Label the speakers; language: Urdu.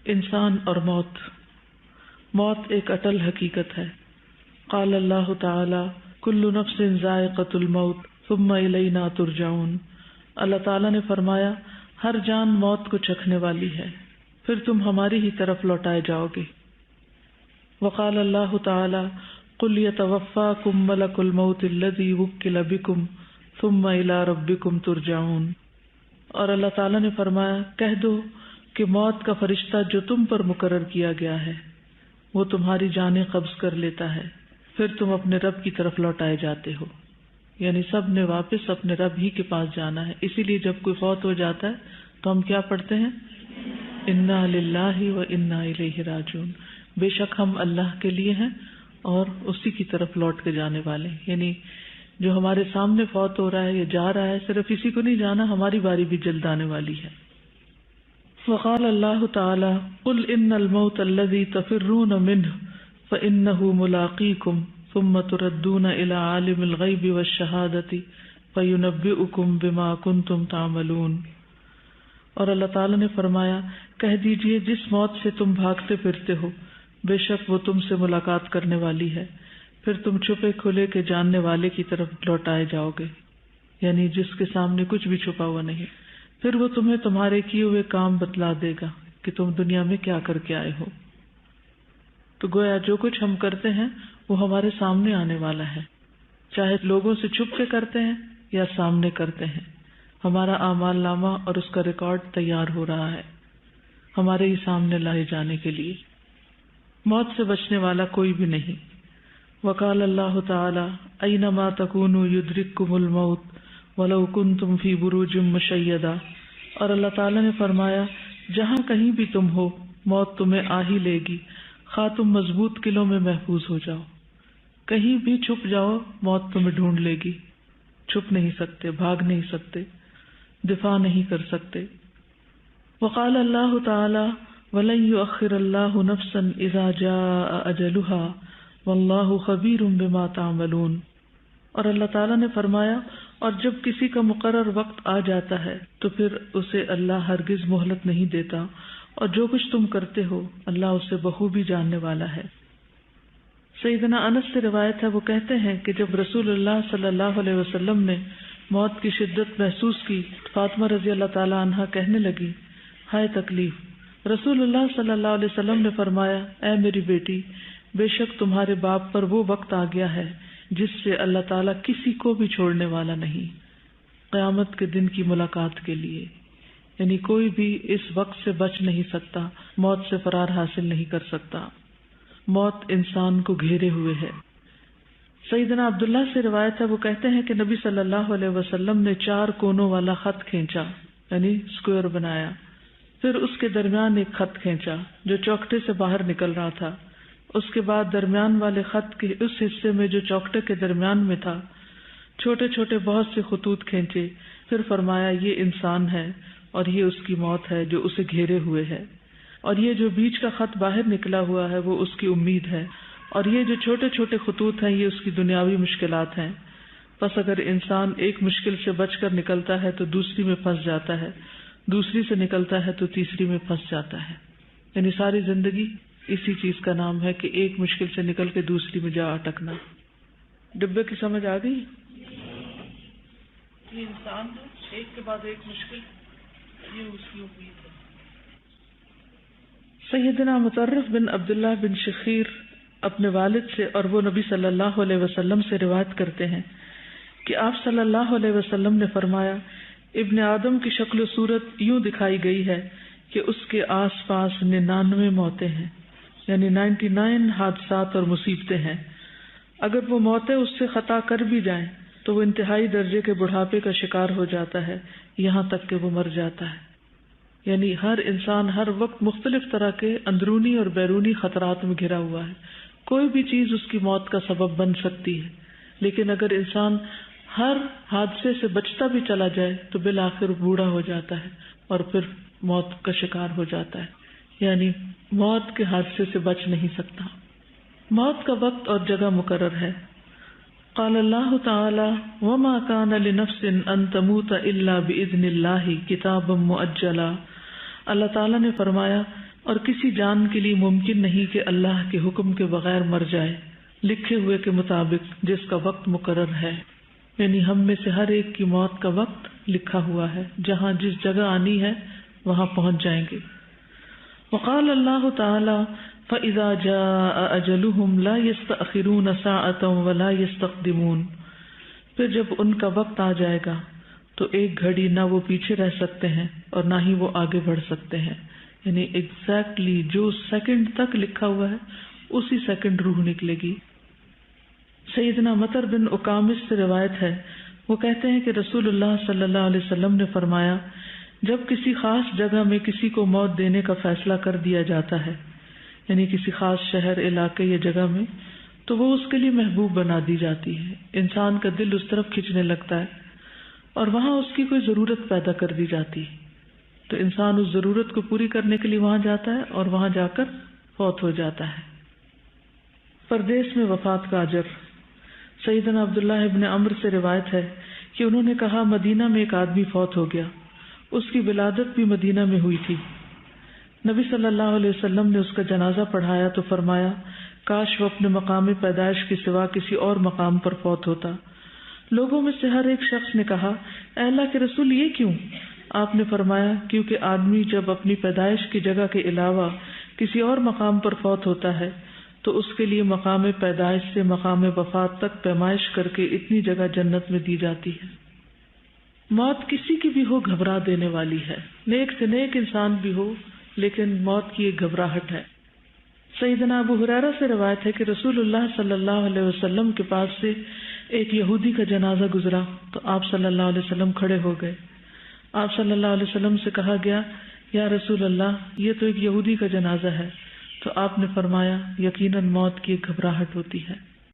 Speaker 1: انسان اور موت. موت ایک اٹل حقیقت ہے. قال اللہ تعالی کل نفس ذائقۃ الموت ثم الینا ترجعون. اللہ تعالی نے فرمایا ہر جان موت کو چکھنے والی ہے، پھر تم ہماری ہی طرف لوٹائے جاؤ گے. وقال اللہ تعالی قل یتوفاکم ملک الموت الذی وکل بکم ثم الی ربکم ترجعون. اور اللہ تعالی نے فرمایا کہہ دو کہ موت کا فرشتہ جو تم پر مقرر کیا گیا ہے وہ تمہاری جانیں قبض کر لیتا ہے، پھر تم اپنے رب کی طرف لوٹائے جاتے ہو. یعنی سب نے واپس اپنے رب ہی کے پاس جانا ہے. اسی لیے جب کوئی فوت ہو جاتا ہے تو ہم کیا پڑھتے ہیں؟ انا للہ و انا الیہ راجعون. بے شک ہم اللہ کے لیے ہیں اور اسی کی طرف لوٹ کے جانے والے ہیں. یعنی جو ہمارے سامنے فوت ہو رہا ہے یا جا رہا ہے، صرف اسی کو نہیں جانا، ہماری باری بھی جلد آنے والی ہے. وقال اللہ تعالی قل ان الموت الذی تفرون منہ فإنہ ملاقیکم ثم تردون الی عالم الغیب والشہادۃ فینبئکم بما کنتم تعملون. اور اللہ تعالی نے فرمایا کہہ دیجئے جس موت سے تم بھاگتے پھرتے ہو بے شک وہ تم سے ملاقات کرنے والی ہے، پھر تم چھپے کھلے کے جاننے والے کی طرف لوٹائے جاؤ گے. یعنی جس کے سامنے کچھ بھی چھپا ہوا نہیں. پھر وہ تمہیں تمہارے کیے ہوئے کام بتلا دے گا کہ تم دنیا میں کیا کر کے آئے ہو. تو گویا جو کچھ ہم کرتے ہیں وہ ہمارے سامنے آنے والا ہے، چاہے لوگوں سے چھپ کے کرتے ہیں یا سامنے کرتے ہیں. ہمارا اعمال نامہ اور اس کا ریکارڈ تیار ہو رہا ہے ہمارے ہی سامنے لائے جانے کے لیے. موت سے بچنے والا کوئی بھی نہیں. وقال اللہ تعالی اینما تکونوا یدرککم الموت ولو کنتم فی بروج مشیدہ. اور اللہ تعالی نے فرمایا جہاں کہیں بھی تم ہو موت تمہیں آ ہی لے گی، خواہ تم مضبوط قلعوں میں محفوظ ہو جاؤ. کہیں بھی چھپ جاؤ موت تمہیں ڈھونڈ لے گی. چھپ نہیں سکتے، بھاگ نہیں سکتے، دفاع نہیں کر سکتے. وقال اللہ تعالی وَلَن يُؤَخِّرَ اللَّهُ نَفْسًا إِذَا جَاءَ أَجَلُهَا وَاللَّهُ خَبِيرٌ بِمَا تَعْمَلُونَ. اور اللہ تعالیٰ نے فرمایا اور جب کسی کا مقرر وقت آ جاتا ہے تو پھر اسے اللہ ہرگز مہلت نہیں دیتا، اور جو کچھ تم کرتے ہو اللہ اسے بخوبی جاننے والا ہے. سیدنا انس سے روایت ہے، وہ کہتے ہیں کہ جب رسول اللہ صلی اللہ علیہ وسلم نے موت کی شدت محسوس کی، فاطمہ رضی اللہ تعالی عنہا کہنے لگی ہائے تکلیف. رسول اللہ صلی اللہ علیہ وسلم نے فرمایا اے میری بیٹی، بے شک تمہارے باپ پر وہ وقت آ گیا ہے جس سے اللہ تعالیٰ کسی کو بھی چھوڑنے والا نہیں، قیامت کے دن کی ملاقات کے لیے. یعنی کوئی بھی اس وقت سے بچ نہیں سکتا، موت سے فرار حاصل نہیں کر سکتا. موت انسان کو گھیرے ہوئے ہے. سیدنا عبداللہ سے روایت ہے، وہ کہتے ہیں کہ نبی صلی اللہ علیہ وسلم نے 4 کونوں والا خط کھینچا، یعنی اسکوئر بنایا، پھر اس کے درمیان ایک خط کھینچا جو چوکٹے سے باہر نکل رہا تھا. اس کے بعد درمیان والے خط کے اس حصے میں جو چوکٹے کے درمیان میں تھا چھوٹے چھوٹے بہت سے خطوط کھینچے، پھر فرمایا یہ انسان ہے اور یہ اس کی موت ہے جو اسے گھیرے ہوئے ہے، اور یہ جو بیچ کا خط باہر نکلا ہوا ہے وہ اس کی امید ہے، اور یہ جو چھوٹے چھوٹے خطوط ہیں یہ اس کی دنیاوی مشکلات ہیں. پس اگر انسان ایک مشکل سے بچ کر نکلتا ہے تو دوسری میں پھنس جاتا ہے، دوسری سے نکلتا ہے تو تیسری میں پھنس جاتا ہے. یعنی ساری زندگی اسی چیز کا نام ہے کہ ایک مشکل سے نکل کے دوسری میں جا اٹکنا. ڈبے کی سمجھ آ گئی؟ یہ انسان ہے، ایک کے بعد ایک مشکل، یہ اس کی امید ہے. سیدنا مطرف بن عبداللہ بن شخیر اپنے والد سے اور وہ نبی صلی اللہ علیہ وسلم سے روایت کرتے ہیں کہ آپ صلی اللہ علیہ وسلم نے فرمایا ابن آدم کی شکل و صورت یوں دکھائی گئی ہے کہ اس کے آس پاس 99 موتیں ہیں، یعنی 99 حادثات اور مصیبتیں ہیں. اگر وہ موتیں اس سے خطا کر بھی جائیں تو وہ انتہائی درجے کے بڑھاپے کا شکار ہو جاتا ہے، یہاں تک کہ وہ مر جاتا ہے. یعنی ہر انسان ہر وقت مختلف طرح کے اندرونی اور بیرونی خطرات میں گھرا ہوا ہے. کوئی بھی چیز اس کی موت کا سبب بن سکتی ہے، لیکن اگر انسان ہر حادثے سے بچتا بھی چلا جائے تو بالآخر بوڑھا ہو جاتا ہے اور پھر موت کا شکار ہو جاتا ہے. یعنی موت کے حادثے سے بچ نہیں سکتا. موت کا وقت اور جگہ مقرر ہے. قال اللہ تعالی وما كان لنفس ان تموت الا باذن اللہ کتابا مؤجلا. اللہ تعالیٰ نے فرمایا اور کسی جان کے لیے ممکن نہیں کہ اللہ کے حکم کے بغیر مر جائے، لکھے ہوئے کے مطابق جس کا وقت مقرر ہے. یعنی ہم میں سے ہر ایک کی موت کا وقت لکھا ہوا ہے، جہاں جس جگہ آنی ہے وہاں پہنچ جائیں گے. وقال اللہ تعالی فَإِذَا جَاءَ أَجَلُهُمْ لَا يَسْتَأْخِرُونَ سَاعَةً وَلَا يَسْتَقْدِمُونَ. پھر جب ان کا وقت آ جائے گا تو ایک گھڑی نہ وہ پیچھے رہ سکتے ہیں اور نہ ہی وہ آگے بڑھ سکتے ہیں. یعنی ایگزیکٹلی جو سیکنڈ تک لکھا ہوا ہے اسی سیکنڈ روح نکلے گی. سیدنا مطر بن اقامس سے روایت ہے، وہ کہتے ہیں کہ رسول اللہ صلی اللہ علیہ وسلم نے فرمایا، جب کسی خاص جگہ میں کسی کو موت دینے کا فیصلہ کر دیا جاتا ہے، یعنی کسی خاص شہر، علاقے یا جگہ میں، تو وہ اس کے لیے محبوب بنا دی جاتی ہے. انسان کا دل اس طرف کھنچنے لگتا ہے اور وہاں اس کی کوئی ضرورت پیدا کر دی جاتی ہے، تو انسان اس ضرورت کو پوری کرنے کے لیے وہاں جاتا ہے اور وہاں جا کر فوت ہو جاتا ہے. پردیس میں وفات کا اجر. سیدنا عبداللہ ابن عمرو سے روایت ہے کہ انہوں نے کہا، مدینہ میں ایک آدمی فوت ہو گیا، اس کی ولادت بھی مدینہ میں ہوئی تھی. نبی صلی اللہ علیہ وسلم نے اس کا جنازہ پڑھایا تو فرمایا، کاش وہ اپنے مقام پیدائش کے سوا کسی اور مقام پر فوت ہوتا. لوگوں میں سے ہر ایک شخص نے کہا، اے اللہ کے رسول، یہ کیوں؟ آپ نے فرمایا، کیونکہ آدمی جب اپنی پیدائش کی جگہ کے علاوہ کسی اور مقام پر فوت ہوتا ہے تو اس کے لیے مقام پیدائش سے مقام وفات تک پیمائش کر کے اتنی جگہ جنت میں دی جاتی ہے. موت کسی کی بھی ہو گھبرا دینے والی ہے، نیک سے نیک انسان بھی ہو، لیکن موت کی ایک گھبراہٹ ہے. سیدنا ابو ہریرہ سے روایت ہے کہ رسول اللہ صلی اللہ علیہ وسلم کے پاس سے ایک یہودی کا جنازہ گزرا تو آپ صلی اللہ علیہ وسلم کھڑے ہو گئے. آپ صلی اللہ علیہ وسلم سے کہا گیا، یا رسول اللہ، یہ تو ایک یہودی کا جنازہ ہے. تو آپ نے فرمایا، یقیناً موت کی ایک گھبراہٹ ہوتی ہے.